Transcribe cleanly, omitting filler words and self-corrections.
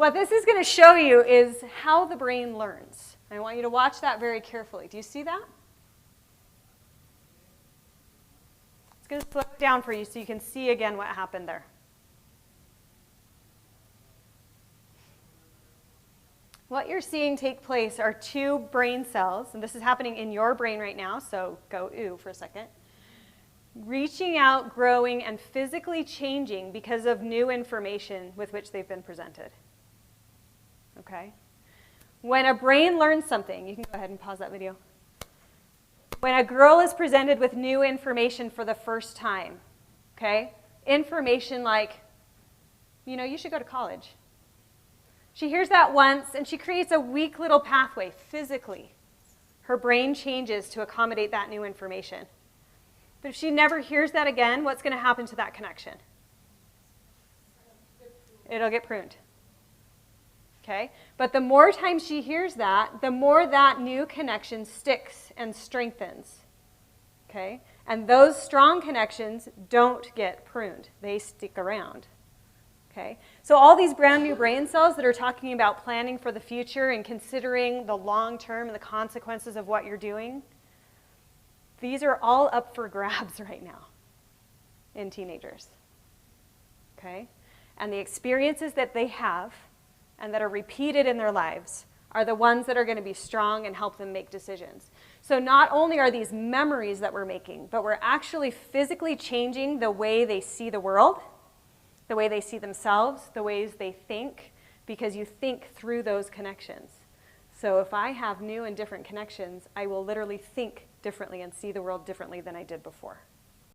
what this is going to show you is how the brain learns. I want you to watch that very carefully. Do you see that? It's going to slow it down for you so you can see again what happened there. What you're seeing take place are two brain cells, and this is happening in your brain right now, so go ooh for a second. Reaching out, growing, and physically changing because of new information with which they've been presented. Okay? When a brain learns something, you can go ahead and pause that video. When a girl is presented with new information for the first time, okay? Information like, you know, you should go to college. She hears that once, and she creates a weak little pathway physically. Her brain changes to accommodate that new information. But if she never hears that again, what's going to happen to that connection? It'll get pruned. Okay? But the more times she hears that, the more that new connection sticks and strengthens. Okay? And those strong connections don't get pruned. They stick around. Okay? So all these brand new brain cells that are talking about planning for the future and considering the long term and the consequences of what you're doing, these are all up for grabs right now in teenagers. Okay? And the experiences that they have and that are repeated in their lives are the ones that are going to be strong and help them make decisions. So not only are these memories that we're making, but we're actually physically changing the way they see the world, the way they see themselves, the ways they think, because you think through those connections. So if I have new and different connections, I will literally think differently and see the world differently than I did before.